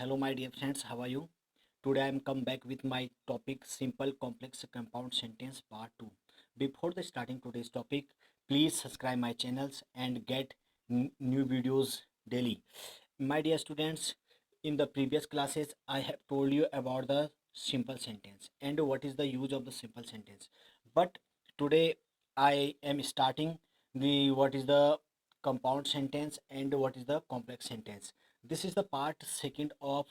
Hello, my dear friends. How are you? Today I am come back with my topic simple complex compound sentence part 2. Before the starting today's topic, please subscribe my channels and get new videos daily. My dear students, in the previous classes I have told you about the simple sentence and what is the use of the simple sentence. But today I am starting the what is the compound sentence and what is the complex sentence. This is the part second of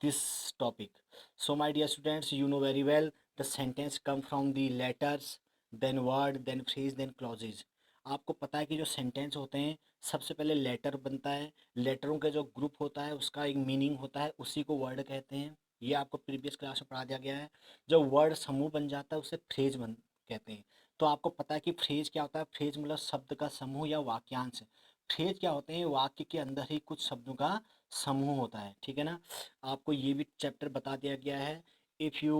this topic. So my dear students, you know very well the sentence come from the letters, then word, then phrase, then clauses. आपको पता है कि जो sentence होते हैं सबसे पहले letter बनता है, लेटरों का जो ग्रुप होता है उसका एक मीनिंग होता है, उसी को वर्ड कहते हैं। ये आपको प्रीवियस क्लास में पढ़ा दिया गया है। जब वर्ड समूह बन जाता है उसे फ्रेज बन कहते हैं। तो आपको पता है कि फ्रेज क्या होता है। फ्रेज मतलब शब्द का समूह या वाक्यांश। फ्रेज क्या होते हैं, वाक्य के अंदर ही कुछ शब्दों का समूह होता है, ठीक है ना। आपको ये भी चैप्टर बता दिया गया है। If you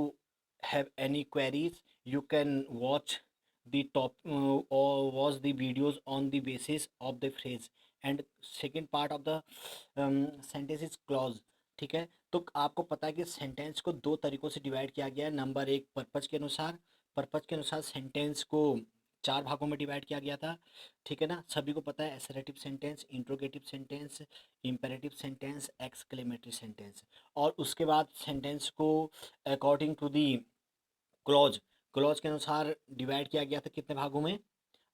have any queries you can watch the top or watch the videos on the basis of the phrase and second part of the sentence is clause। ठीक है, तो आपको पता है कि सेंटेंस को दो तरीकों से डिवाइड किया गया है। नंबर एक, पर्पज के अनुसार सेंटेंस को चार भागों में डिवाइड किया गया था, ठीक है ना। सभी को पता है, assertive sentence, interrogative sentence, imperative sentence, exclamatory sentence. और उसके बाद सेंटेंस को according to the clause clause के अनुसार डिवाइड किया गया था कितने भागों में,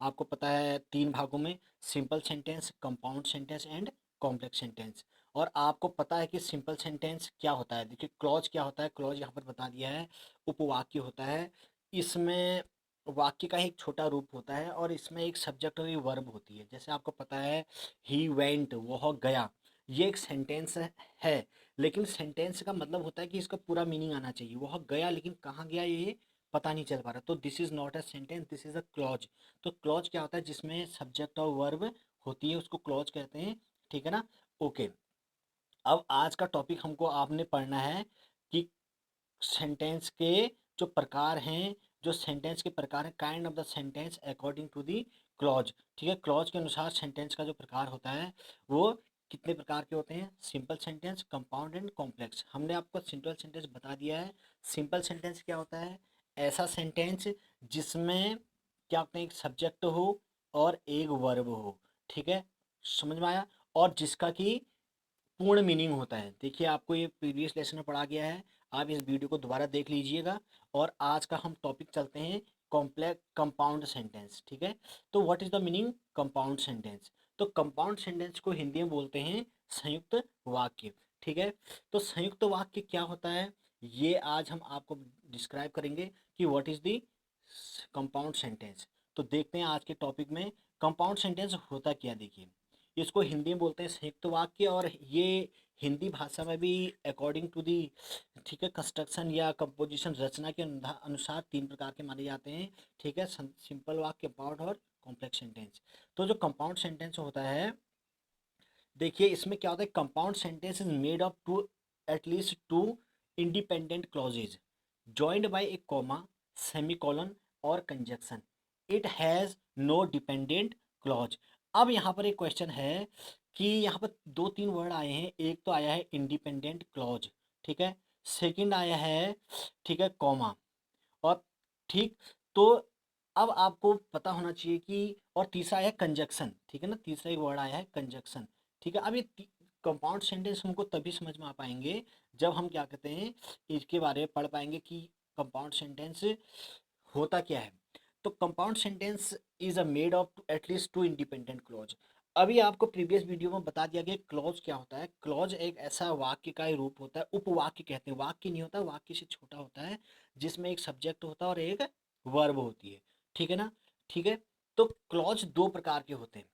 आपको पता है तीन भागों में। Simple sentence, compound sentence and complex sentence. और आपको पता है कि सिंपल सेंटेंस क्या होता है। देखिए क्लॉज क्या होता है, क्लॉज यहाँ पर बता दिया है, उपवाक्य होता है। इसमें वाक्य का एक छोटा रूप होता है और इसमें एक सब्जेक्ट और वर्ब होती है। जैसे आपको पता है ही वेंट, वह गया, ये एक सेंटेंस है। लेकिन सेंटेंस का मतलब होता है कि इसका पूरा मीनिंग आना चाहिए। वह गया लेकिन कहाँ गया ये पता नहीं चल पा रहा, तो this is not a sentence, this is a clause. तो क्लॉज क्या होता है, जिसमें सब्जेक्ट और वर्ब होती है उसको क्लॉज कहते हैं, ठीक है ना। ओके, अब आज का टॉपिक हमको आपने पढ़ना है कि सेंटेंस के जो प्रकार हैं, जो सेंटेंस के प्रकार हैं, kind of the sentence according to the clause. ठीक है, क्लॉज के अनुसार सेंटेंस का जो प्रकार होता है वो कितने प्रकार के होते हैं, simple sentence, compound and complex. हमने आपको सिंपल सेंटेंस बता दिया है। सिंपल सेंटेंस क्या होता है, ऐसा सेंटेंस जिसमें क्या होते हैं, एक सब्जेक्ट हो और एक वर्ब हो, ठीक है, समझ में आया। और जिसका कि पूर्ण मीनिंग होता है। देखिए आपको ये प्रीवियस लेसन में पढ़ा गया है, आप इस वीडियो को दोबारा देख लीजिएगा। और आज का हम टॉपिक चलते हैं कॉम्प्लेक्स कंपाउंड सेंटेंस, ठीक है। तो what is the meaning compound sentence. तो कंपाउंड सेंटेंस को हिंदी में बोलते हैं संयुक्त वाक्य, ठीक है। तो संयुक्त वाक्य क्या होता है, ये आज हम आपको डिस्क्राइब करेंगे कि what is the compound sentence. तो देखते हैं आज के टॉपिक में कंपाउंड सेंटेंस होता क्या। देखिए इसको हिंदी में बोलते हैं संयुक्त वाक्य, और ये हिंदी भाषा में भी अकॉर्डिंग टू दी, ठीक है, कंस्ट्रक्शन या कंपोजिशन, रचना के अनुसार तीन प्रकार के माने जाते हैं, ठीक है, सिंपल वाक्य, कंपाउंड और कॉम्प्लेक्स सेंटेंस। तो जो कंपाउंड सेंटेंस होता है, देखिए इसमें क्या होता है, compound sentence is made of two at least two independent clauses joined by a comma, semicolon और conjunction. It has no dependent clause. अब यहाँ पर एक क्वेश्चन है कि यहाँ पर दो तीन वर्ड आए हैं। एक तो आया है इंडिपेंडेंट क्लॉज, ठीक है, सेकंड आया है, ठीक है, कॉमा, और ठीक, तो अब आपको पता होना चाहिए कि, और तीसरा आया कंजक्शन, ठीक है ना, तीसरा एक वर्ड आया है कंजक्शन, ठीक है। अब ये कंपाउंड सेंटेंस हमको तभी समझ में आ पाएंगे जब हम क्या कहते हैं, इसके बारे में पढ़ पाएंगे कि कंपाउंड सेंटेंस होता क्या है। तो compound sentence is a made of at least two independent clause. अभी आपको प्रीवियस वीडियो में बता दिया गया क्लॉज क्या होता है। क्लॉज एक ऐसा वाक्य का ही रूप होता है, उपवाक्य कहते हैं, वाक्य नहीं होता, वाक्य से छोटा होता है, जिसमें एक सब्जेक्ट होता है और एक वर्ब होती है, ठीक है ना। ठीक है, तो क्लॉज दो प्रकार के होते हैं,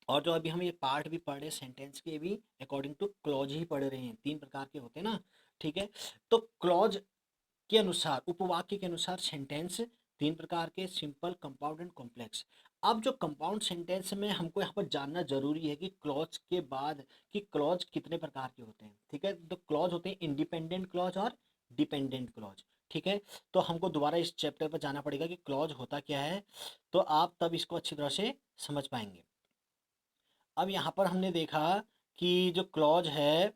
और जो अभी हम ये पार्ट भी पढ़ रहे हैं सेंटेंस के भी अकॉर्डिंग टू क्लॉज ही पढ़ रहे हैं, तीन प्रकार के होते हैं ना, ठीक है। तो क्लॉज के अनुसार, उपवाक्य के अनुसार सेंटेंस तीन प्रकार के, सिंपल, कंपाउंड एंड कॉम्प्लेक्स। अब जो कंपाउंड सेंटेंस में हमको यहाँ पर जानना जरूरी है कि क्लॉज के बाद कि क्लॉज कितने प्रकार के होते हैं, ठीक है। तो क्लॉज होते हैं इंडिपेंडेंट क्लॉज और डिपेंडेंट क्लॉज, ठीक है। तो हमको दोबारा इस चैप्टर पर जाना पड़ेगा कि क्लॉज होता क्या है, तो आप तब इसको अच्छी तरह से समझ पाएंगे। अब यहाँ पर हमने देखा कि जो क्लॉज है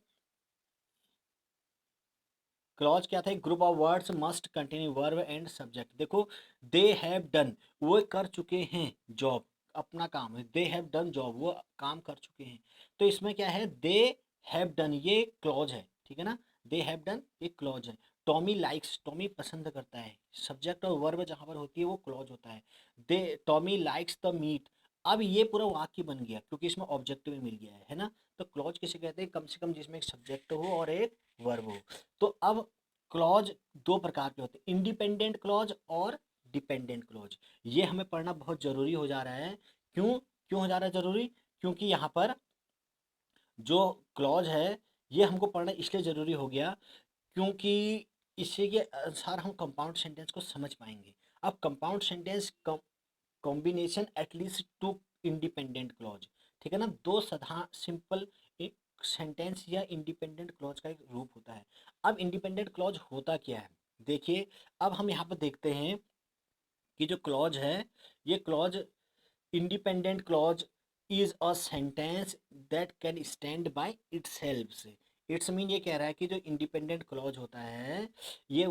क्लॉज क्या था, group of words must continue verb and subject. देखो दे हैव डन, वो कर चुके हैं जॉब, अपना काम है, दे हैव डन जॉब, वो काम कर चुके हैं। तो इसमें क्या है, दे हैव डन, ये क्लॉज है, ठीक है ना, दे हैव डन ये क्लॉज है। टॉमी लाइक्स, टॉमी पसंद करता है, सब्जेक्ट और वर्ब जहाँ पर होती है वो क्लॉज होता है। दे टॉमी लाइक्स द मीट, अब ये पूरा वाक्य बन गया क्योंकि इसमें ऑब्जेक्ट भी मिल गया है ना। तो क्लॉज किसे कहते हैं, कम से कम जिसमें एक सब्जेक्ट हो और एक वर्ब हो। तो अब क्लॉज दो प्रकार के होते हैं, इंडिपेंडेंट क्लॉज और डिपेंडेंट क्लॉज। ये हमें पढ़ना बहुत जरूरी हो जा रहा है। क्यों क्यों हो जा रहा है जरूरी, क्योंकि यहाँ पर जो क्लॉज है ये हमको पढ़ना इसलिए ज़रूरी हो गया क्योंकि इसी के अनुसार हम कंपाउंड सेंटेंस को समझ पाएंगे। अब compound sentence combination at least two independent clause, ठीक है ना, दो साधारण सिंपल सेंटेंस या इंडिपेंडेंट क्लॉज का एक रूप होता है। अब इंडिपेंडेंट क्लॉज होता क्या है, देखिए अब हम यहाँ पर देखते हैं कि जो क्लॉज है, ये clause independent clause is a sentence that can stand by itself. It's mean ये कह रहा है कि जो इंडिपेंडेंट क्लॉज होता है ये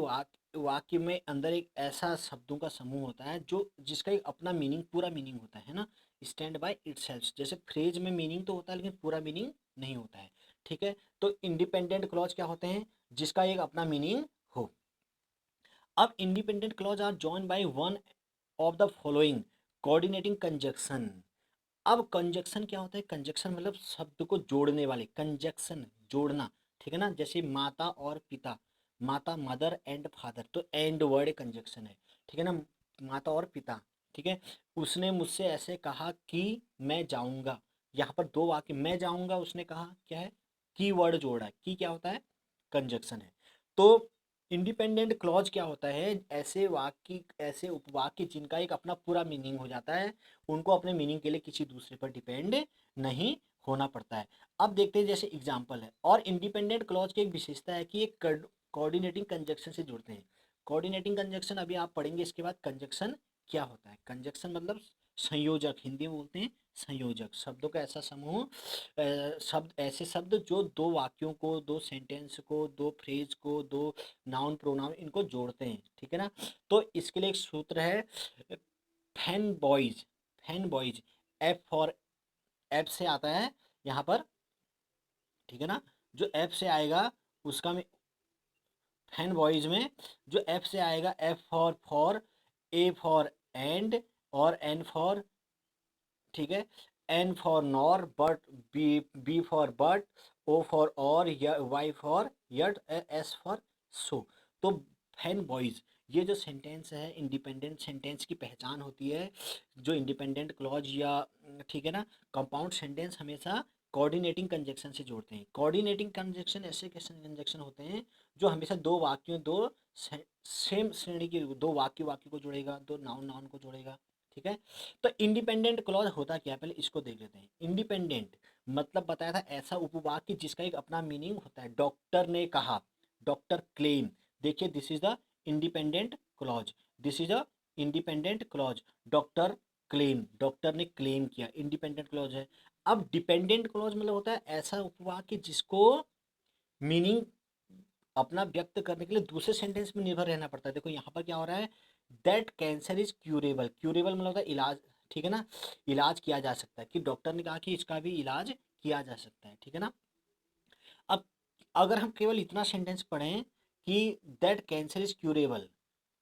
वाक्य में अंदर एक ऐसा शब्दों का समूह होता है जो जिसका एक अपना मीनिंग, पूरा मीनिंग होता है ना। स्टैंड बाय इटसेल्फ, जैसे फ्रेज में मीनिंग तो होता है लेकिन पूरा मीनिंग नहीं होता है, ठीक है। तो इंडिपेंडेंट क्लॉज क्या होते हैं, जिसका एक अपना मीनिंग हो। अब independent clause are join by one of the following coordinating conjunction. अब कंजक्शन क्या होता है, कंजक्शन मतलब शब्द को जोड़ने वाले, कंजक्शन जोड़ना, ठीक है ना, जैसे माता और पिता, माता मदर एंड फादर, तो एंड वर्ड कंजक्शन है, ठीक है ना, माता और पिता, ठीक है। उसने मुझसे ऐसे कहा कि मैं जाऊंगा, यहाँ पर दो वाक्य, मैं जाऊंगा उसने कहा क्या है, की वर्ड जोड़ा है, की क्या होता है, कंजक्शन है। तो इंडिपेंडेंट क्लॉज क्या होता है, ऐसे वाक्य, ऐसे उपवाक्य जिनका एक अपना पूरा मीनिंग हो जाता है, उनको अपने मीनिंग के लिए किसी दूसरे पर डिपेंड नहीं होना पड़ता है। अब देखते हैं जैसे एग्जांपल है, और इंडिपेंडेंट क्लॉज की एक विशेषता है कि एक कोऑर्डिनेटिंग कंजक्शन से जुड़ते हैं। कोऑर्डिनेटिंग कंजक्शन अभी आप पढ़ेंगे इसके बाद, कंजक्शन क्या होता है, कंजक्शन मतलब संयोजक, हिंदी में बोलते हैं संयोजक, शब्दों का ऐसा समूह, शब्द, ऐसे शब्द जो दो वाक्यों को, दो सेंटेंस को, दो फ्रेज को, दो नाउन प्रोनाउन इनको जोड़ते हैं, ठीक है ना। तो इसके लिए एक सूत्र है, fan boys, fan boys, F for, F से आता है यहाँ पर, ठीक है ना, जो एफ से आएगा उसका में, फैन बॉयज में जो एफ से आएगा, F for, A for and, और एन फॉर, ठीक है, N for nor, but, B for but, O for or, Y for yet, S for so. तो फैन बॉयज, ये जो सेंटेंस है इंडिपेंडेंट सेंटेंस की पहचान होती है, जो इंडिपेंडेंट क्लॉज या, ठीक है ना, कंपाउंड सेंटेंस हमेशा कोऑर्डिनेटिंग कंजक्शन से जोड़ते हैं। कोऑर्डिनेटिंग कंजक्शन ऐसे कंजक्शन होते हैं जो हमेशा दो वाक्यों, दो सेम श्रेणी के, दो वाक्य वाक्य को जोड़ेगा, दो नाउन नाउन को जोड़ेगा, ठीक है। तो इंडिपेंडेंट क्लॉज होता क्या है, पहले इसको देख लेते हैं। इंडिपेंडेंट मतलब बताया था ऐसा उपवाक्य जिसका एक अपना मीनिंग होता है, डॉक्टर ने कहा, डॉक्टर क्लेम, देखिए this is the independent clause, this is a independent clause, doctor claim, doctor ने क्लेम किया, इंडिपेंडेंट क्लॉज है। अब डिपेंडेंट क्लॉज मतलब होता है ऐसा उपवाक्य जिसको मीनिंग अपना व्यक्त करने के लिए दूसरे सेंटेंस में निर्भर रहना पड़ता है। देखो यहाँ पर क्या हो रहा है, that cancer is curable, curable मतलब होता है इलाज, ठीक है ना, इलाज किया जा सकता है, कि डॉक्टर ने कहा कि इसका भी इलाज किया जा सकता है, ठीक है ना। अब अगर हम केवल इतना सेंटेंस पढ़ें कि दैट कैंसर इज क्यूरेबल,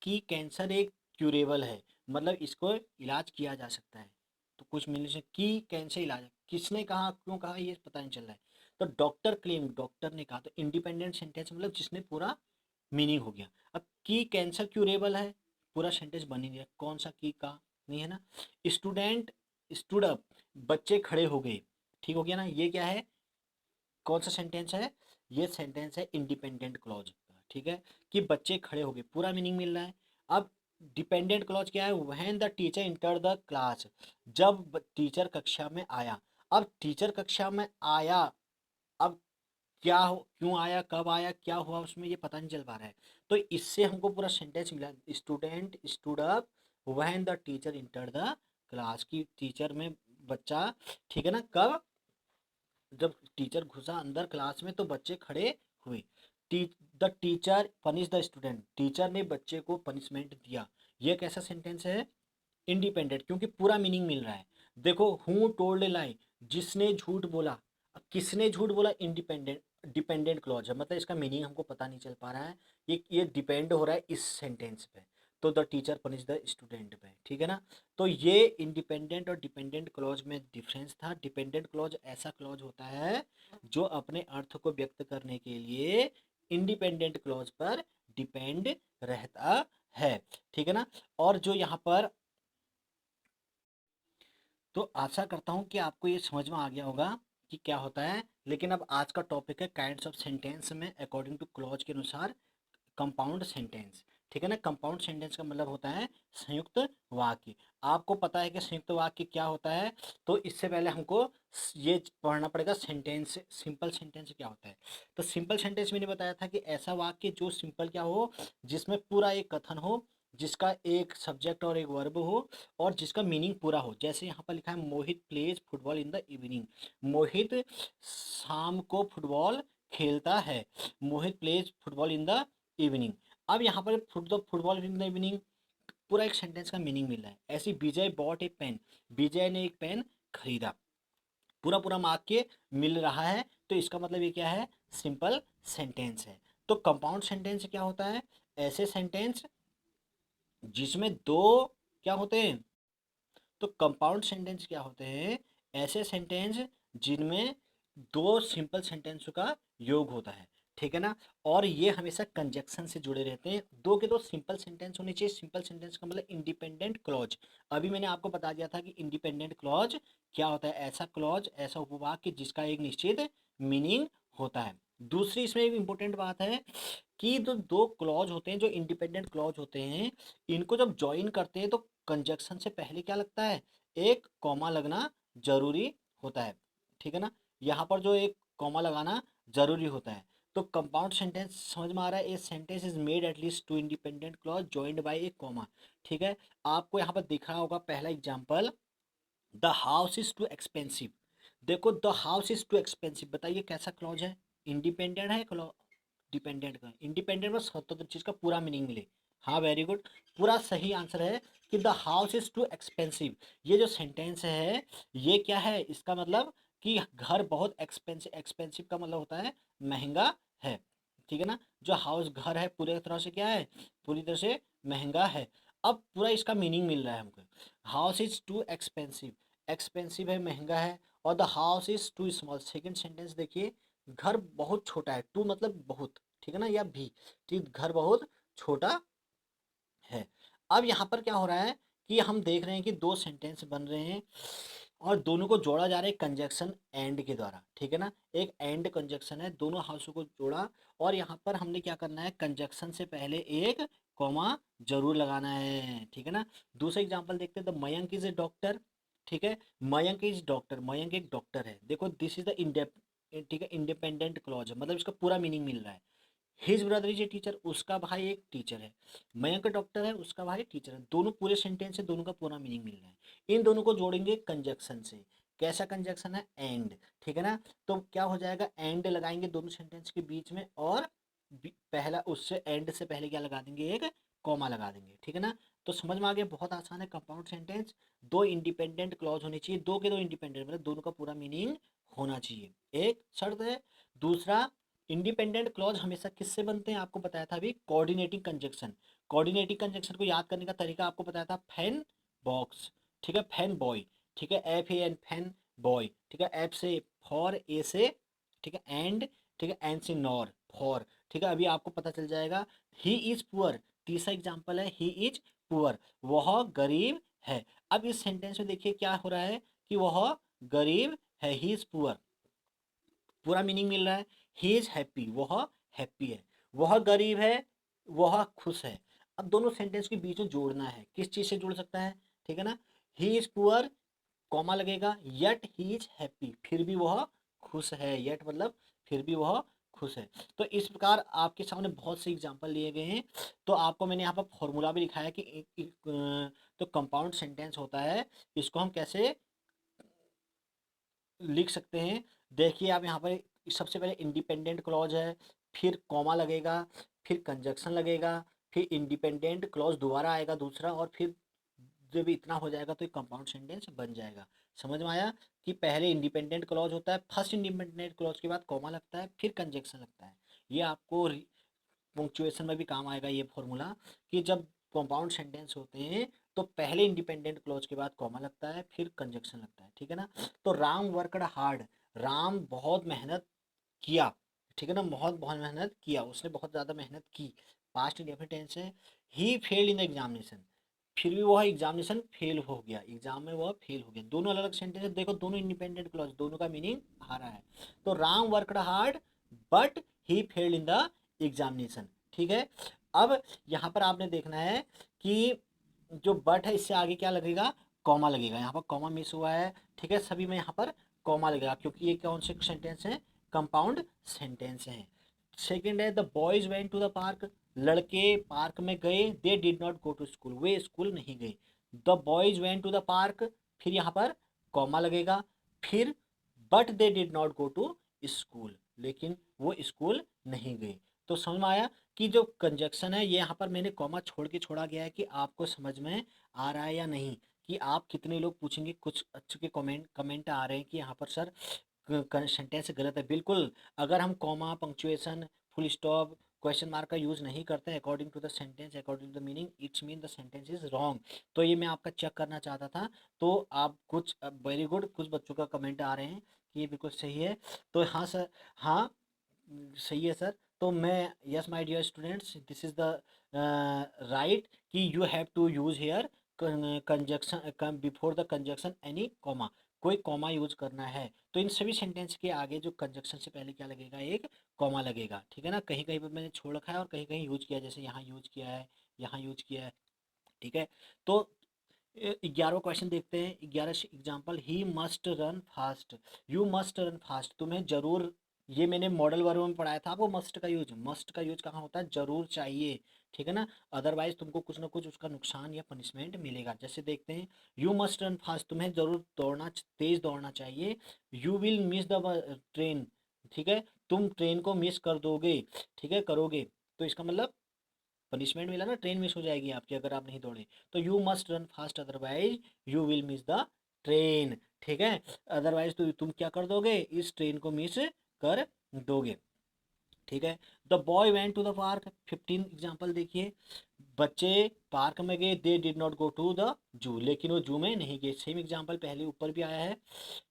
कि कैंसर एक क्यूरेबल है, मतलब इसको इलाज किया जा सकता है, तो कुछ मिलने से कि कैंसर इलाज है, किसने कहा क्यों कहा ये पता नहीं चल रहा है। तो डॉक्टर क्लेम, डॉक्टर ने कहा, तो इंडिपेंडेंट सेंटेंस मतलब जिसने पूरा मीनिंग हो गया। अब की कैंसर क्यूरेबल है, पूरा सेंटेंस बन ही गया, कौन सा की का नहीं है ना। स्टूडेंट स्टूड अप, बच्चे खड़े हो गए, ठीक हो गया ना, ये क्या है, कौन सा सेंटेंस है, ये सेंटेंस है इंडिपेंडेंट क्लॉज का, ठीक है, कि बच्चे खड़े हो गए, पूरा मीनिंग मिल रहा है। अब डिपेंडेंट क्लॉज क्या है, when the teacher enter the class, जब टीचर कक्षा में आया। अब टीचर कक्षा में आया, अब क्या हो, क्यों आया, कब आया, क्या हुआ उसमें, ये पता नहीं चल पा रहा है। तो इससे हमको पूरा सेंटेंस मिला, student stood up when the teacher enter the class, की टीचर में बच्चा, ठीक है ना, कब, जब टीचर घुसा अंदर क्लास में तो बच्चे खड़े हुए। The teacher punish the student, teacher ने बच्चे को पनिशमेंट दिया। ये कैसा सेंटेंस है? इंडिपेंडेंट, क्योंकि पूरा मीनिंग मिल रहा है। देखो, हु टोल्ड ए लाई, जिसने झूठ बोला। अब किसने झूठ बोला? इंडिपेंडेंट, डिपेंडेंट क्लॉज है, मतलब इसका मीनिंग हमको पता नहीं चल पा रहा है। ये डिपेंड हो रहा है इस सेंटेंस पे, तो the teacher punish the student पे, ठीक है ना। तो ये इंडिपेंडेंट और डिपेंडेंट क्लॉज में डिफरेंस था। डिपेंडेंट क्लॉज ऐसा क्लॉज होता है जो अपने अर्थ को व्यक्त करने के लिए इंडिपेंडेंट क्लॉज पर डिपेंड रहता है, ठीक है ना। और जो यहाँ पर, तो आशा करता हूँ कि आपको ये समझ में आ गया होगा कि क्या होता है। लेकिन अब आज का टॉपिक है काइंड्स ऑफ सेंटेंस में अकॉर्डिंग टू क्लॉज के अनुसार कंपाउंड सेंटेंस, ठीक है ना। कंपाउंड सेंटेंस का मतलब होता है संयुक्त वाक्य। आपको पता है कि संयुक्त वाक्य क्या होता है, तो इससे पहले हमको ये पढ़ना पड़ेगा सेंटेंस, सिंपल सेंटेंस क्या होता है। तो सिंपल सेंटेंस मैंने बताया था कि ऐसा वाक्य जो सिंपल क्या हो, जिसमें पूरा एक कथन हो, जिसका एक सब्जेक्ट और एक वर्ब हो, और जिसका मीनिंग पूरा हो। जैसे यहाँ पर लिखा है Mohit plays football in the evening, Mohit शाम को फुटबॉल खेलता है, Mohit plays football in the evening. अब यहाँ पर फुटबॉल इन द इवनिंग पूरा एक सेंटेंस का मीनिंग मिल रहा है। ऐसी विजय बॉट ए पेन, विजय ने एक पेन खरीदा, पूरा पूरा वाक्य मिल रहा है। तो इसका मतलब ये क्या है? सिंपल सेंटेंस है। तो कंपाउंड सेंटेंस क्या होता है? ऐसे सेंटेंस जिसमें दो क्या होते हैं, तो कंपाउंड सेंटेंस क्या होते हैं? ऐसे सेंटेंस जिनमें दो सिंपल सेंटेंस का योग होता है, ठीक है ना। और ये हमेशा कंजक्शन से जुड़े रहते हैं। दो के दो सिंपल सेंटेंस होने चाहिए। सिंपल सेंटेंस का मतलब इंडिपेंडेंट क्लॉज। अभी मैंने आपको बता दिया था कि इंडिपेंडेंट क्लॉज क्या होता है। ऐसा क्लॉज, ऐसा उपवाक्य जिसका एक निश्चित मीनिंग होता है। दूसरी इसमें एक इंपॉर्टेंट बात है कि जो दो क्लॉज होते हैं, जो इंडिपेंडेंट क्लॉज होते हैं, इनको जब ज्वाइन करते हैं तो कंजक्शन से पहले क्या लगता है? एक कॉमा लगना जरूरी होता है, ठीक है ना। यहाँ पर जो एक कॉमा लगाना जरूरी होता है। तो कंपाउंड सेंटेंस समझ में आ रहा है? A sentence is made at least two independent clause joined by a comma, ठीक है। आपको यहाँ पर दिख रहा होगा पहला example, the house is too expensive. देखो, the house is too expensive, बताइए कैसा क्लॉज है? इंडिपेंडेंट है क्लॉज, डिपेंडेंट का? इंडिपेंडेंट में स्वतंत्र चीज का पूरा मीनिंग मिले। हाँ, वेरी गुड, पूरा सही आंसर है कि the house is too expensive. ये जो सेंटेंस है, ये क्या है? इसका मतलब कि घर बहुत एक्सपेंसिव, एक्सपेंसिव का मतलब होता है महंगा है, ठीक है ना। जो हाउस घर है पूरी तरह से क्या है? पूरी तरह से महंगा है। अब पूरा इसका मीनिंग मिल रहा है हमको। House is too expensive, expensive है, महंगा है, और the house is too small. Second sentence देखिए, घर बहुत छोटा है, टू मतलब बहुत, ठीक है ना, या भी, ठीक, घर बहुत छोटा है। अब यहाँ पर क्या हो रहा है कि हम देख रहे हैं कि दो सेंटेंस बन रहे हैं और दोनों को जोड़ा जा रहा है कंजक्शन एंड के द्वारा, ठीक है ना। एक एंड कंजक्शन है, दोनों हाउसों को जोड़ा, और यहाँ पर हमने क्या करना है? कंजक्शन से पहले एक कॉमा जरूर लगाना है, ठीक है ना। दूसरा एग्जांपल देखते हैं, the Mayank is a doctor, ठीक है। मयंक इज डॉक्टर, मयंक एक डॉक्टर है। देखो, दिस इज द ठीक है, इंडिपेंडेंट क्लॉज है, मतलब इसका पूरा मीनिंग मिल रहा है। His brother is a teacher, उसका भाई एक टीचर है। मयंक डॉक्टर है, उसका भाई टीचर है। दोनों पूरे सेंटेंस है, दोनों का पूरा मीनिंग मिल रहा है। इन दोनों को जोड़ेंगे कंजक्शन से। कैसा कंजक्शन है? एंड, ठीक है ना। तो क्या हो जाएगा? एंड लगाएंगे दोनों सेंटेंस के बीच में, और पहला उससे एंड से पहले क्या लगा देंगे? एक कॉमा लगा देंगे, ठीक है ना। तो समझ में आ गया, बहुत आसान है। कंपाउंड सेंटेंस, दो इंडिपेंडेंट क्लॉज होनी चाहिए, दो के दो इंडिपेंडेंट, मतलब दोनों का पूरा मीनिंग होना चाहिए, एक शर्त है। दूसरा, इंडिपेंडेंट क्लॉज हमेशा किससे बनते हैं? आपको बताया था अभी, कोऑर्डिनेटिंग कंजक्शन। कोऑर्डिनेटिंग कंजक्शन को याद करने का तरीका आपको बताया था, फैन बॉक्स, ठीक है, फैन बॉय, ठीक है, F A N, fan boy, ठीक है। एफ से फॉर, ए से, ठीक है, एंड, ठीक है, एन से नॉर, फॉर, ठीक है। अभी आपको पता चल जाएगा। ही इज पुअर, तीसरा एग्जाम्पल है, ही इज पुअर, वह गरीब है। अब इस सेंटेंस में देखिए क्या हो रहा है कि वह गरीब है, ही इज पुअर, पूरा मीनिंग मिल रहा है। ही इज हैप्पी, वह हैप्पी है। वह गरीब है, वह खुश है। अब दोनों सेंटेंस के बीच में जोड़ना है, किस चीज से जुड़ सकता है? ठीक है ना। ही इज पुअर, कॉमा लगेगा, यट ही इज हैप्पी, फिर भी वह खुश है। यट मतलब फिर भी वह खुश है। तो इस प्रकार आपके सामने बहुत से एग्जाम्पल लिए गए हैं। तो आपको मैंने यहाँ पर फॉर्मूला भी लिखा है कि तो कंपाउंड सेंटेंस होता है, इसको हम कैसे लिख सकते हैं। देखिए आप यहाँ पर, सबसे पहले इंडिपेंडेंट क्लॉज है, फिर कॉमा लगेगा, फिर कंजक्शन लगेगा, फिर इंडिपेंडेंट क्लॉज दोबारा आएगा दूसरा, और फिर जब इतना हो जाएगा तो एक कंपाउंड सेंटेंस बन जाएगा। समझ में आया कि पहले इंडिपेंडेंट क्लॉज होता है, फर्स्ट इंडिपेंडेंट क्लॉज के बाद कॉमा लगता है, फिर कंजक्शन लगता है। ये आपको पंक्चुएशन में भी काम आएगा ये फॉर्मूला, कि जब कंपाउंड सेंटेंस होते हैं तो पहले इंडिपेंडेंट क्लॉज के बाद कॉमा लगता है, फिर कंजक्शन लगता है, ठीक है ना। तो राम वर्कड हार्ड, राम बहुत मेहनत किया, ठीक है ना, बहुत बहुत मेहनत किया, उसने बहुत ज़्यादा मेहनत की, पास्ट इंडेफिनिट टेंस है। He failed in the examination, फिर भी वह एग्जामिनेशन फेल हो गया, एग्जाम में वह फेल हो गया। दोनों अलग अलग सेंटेंस है, देखो दोनों इंडिपेंडेंट क्लॉज, दोनों का मीनिंग आ रहा है। तो Ram worked hard but he failed in the examination, ठीक है। अब यहाँ पर आपने देखना है कि जो बट है इससे आगे क्या लगेगा, कॉमा लगेगा, यहाँ पर कॉमा मिस हुआ है, ठीक है, सभी में यहाँ पर कॉमा लगेगा क्योंकि ये कौन से सेंटेंस है, कंपाउंड सेंटेंस है। सेकेंड है the boys went to the park, लड़के पार्क में गए, they did not go to school, वे स्कूल नहीं गए। The boys went to the park, फिर यहाँ पर कॉमा लगेगा, फिर but they did not go to school, लेकिन वो स्कूल नहीं गए। तो समझ में आया कि जो कंजक्शन है ये यहाँ पर मैंने कॉमा छोड़ के छोड़ा गया है कि आपको समझ में आ रहा है या नहीं, कि आप कितने लोग पूछेंगे, कुछ अच्छे के कमेंट आ रहे हैं कि यहाँ पर सर सेंटेंस गलत है। बिल्कुल, अगर हम comma, punctuation, full stop, question mark का यूज़ नहीं करते हैं according to the sentence, according to the meaning, it's mean the sentence is wrong. तो ये मैं आपका चेक करना चाहता था। तो आप कुछ वेरी गुड, कुछ बच्चों का कमेंट आ रहे हैं कि ये बिल्कुल सही है। तो हाँ सर, हाँ सही है सर। तो मैं yes my dear students, this is the right कि you have to use here conjunction before the conjunction any comma, कोई कॉमा यूज करना है तो इन सभी सेंटेंस के आगे जो कंजक्शन से पहले क्या लगेगा, एक कॉमा लगेगा, ठीक है ना। कहीं कहीं पर मैंने छोड़ रखा है और कहीं कहीं यूज किया है, जैसे यहाँ यूज किया है, यहाँ यूज किया है, ठीक है। तो 11वां क्वेश्चन देखते हैं, 11 example, he must run fast, you must run fast, तुम्हें जरूर, ये मैंने मॉडल वर्ब में पढ़ाया था आपको, मस्ट का यूज कहाँ होता है, जरूर चाहिए, ठीक है ना। अदरवाइज तुमको कुछ ना कुछ उसका नुकसान या पनिशमेंट मिलेगा। जैसे देखते हैं, यू मस्ट रन फास्ट, तुम्हें जरूर दौड़ना, तेज दौड़ना चाहिए। You will miss the train, ठीक है, तुम ट्रेन को मिस कर दोगे, ठीक है, करोगे, तो इसका मतलब पनिशमेंट मिला ना, ट्रेन मिस हो जाएगी आपकी अगर आप नहीं दौड़े। तो you must run fast otherwise you will miss the train, ठीक है, अदरवाइज तो तुम क्या कर दोगे, इस ट्रेन को मिस कर दोगे, ठीक है। The boy went to the park, 15 example देखिए, बच्चे पार्क में गए, they did not go to the zoo, लेकिन वो जू में नहीं गए। सेम एग्जाम्पल पहले ऊपर भी आया है,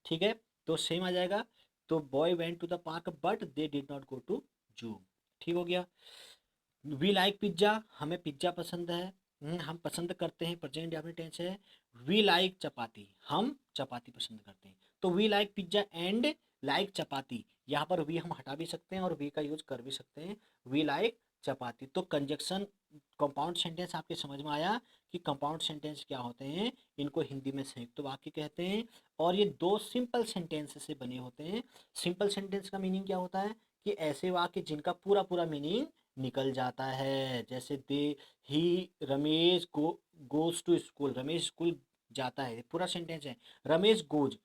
ठीक है, तो सेम आ जाएगा। तो boy went to the park but they did not go to zoo, ठीक हो गया। वी लाइक पिज्ज़ा, हमें पिज्ज़ा पसंद है, हम पसंद करते हैं, प्रेजेंट डेफिनिट टेंस है। वी लाइक चपाती, हम चपाती पसंद करते हैं। तो we like pizza and like chapati, यहाँ पर वी हम हटा भी सकते हैं और वी का यूज कर भी सकते हैं, वी लाइक चपाती। तो कंजक्शन, कंपाउंड सेंटेंस आपके समझ में आया कि कंपाउंड सेंटेंस क्या होते हैं, इनको हिंदी में संयुक्त वाक्य कहते हैं, और ये दो सिंपल सेंटेंस से बने होते हैं। सिंपल सेंटेंस का मीनिंग क्या होता है, कि ऐसे वाक्य जिनका पूरा पूरा मीनिंग निकल जाता है। जैसे दे ही Ramesh goes to school, Ramesh school जाता है, पूरा सेंटेंस है, रमेश गोज।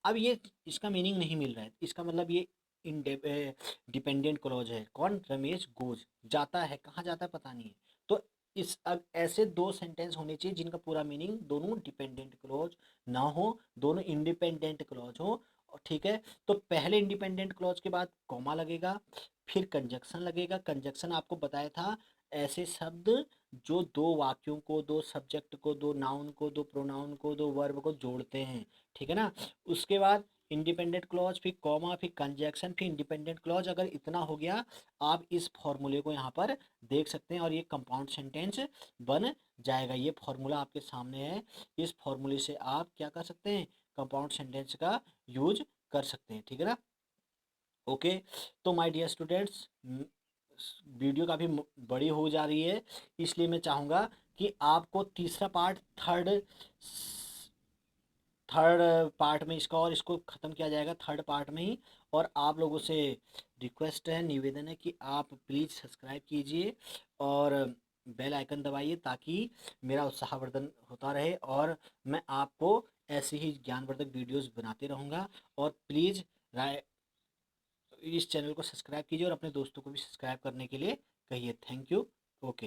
अब ये इसका मीनिंग नहीं मिल रहा है, इसका मतलब ये डिपेंडेंट क्लॉज है, कौन, रमेश गोज, जाता है, कहाँ जाता है पता नहीं है। तो इस अब ऐसे दो सेंटेंस होने चाहिए जिनका पूरा मीनिंग, दोनों डिपेंडेंट क्लॉज ना हो, दोनों इंडिपेंडेंट क्लॉज हो, ठीक है। तो पहले इंडिपेंडेंट क्लॉज के बाद कॉमा लगेगा, फिर कंजक्शन लगेगा। कंजक्शन आपको बताया था, ऐसे शब्द जो दो वाक्यों को, दो सब्जेक्ट को, दो नाउन को, दो प्रोनाउन को, दो वर्ब को जोड़ते हैं, ठीक है ना। उसके बाद इंडिपेंडेंट क्लॉज, फिर कॉमा, फिर कंजक्शन, फिर इंडिपेंडेंट क्लॉज। अगर इतना हो गया, आप इस फॉर्मूले को यहाँ पर देख सकते हैं और ये कंपाउंड सेंटेंस बन जाएगा। ये फॉर्मूला आपके सामने है, इस फॉर्मूले से आप क्या कर सकते हैं, कंपाउंड सेंटेंस का यूज कर सकते हैं, ठीक है ना। ओके, तो माय डियर स्टूडेंट्स, वीडियो काफ़ी बड़ी हो जा रही है, इसलिए मैं चाहूँगा कि आपको तीसरा पार्ट, थर्ड पार्ट में इसका, और इसको ख़त्म किया जाएगा थर्ड पार्ट में ही। और आप लोगों से रिक्वेस्ट है, निवेदन है कि आप प्लीज़ सब्सक्राइब कीजिए और बेल आइकन दबाइए, ताकि मेरा उत्साहवर्धन होता रहे और मैं आपको ऐसे ही ज्ञानवर्धक वीडियोस बनाते रहूँगा। और प्लीज़ इस चैनल को सब्सक्राइब कीजिए और अपने दोस्तों को भी सब्सक्राइब करने के लिए कहिए। Thank you. ओके।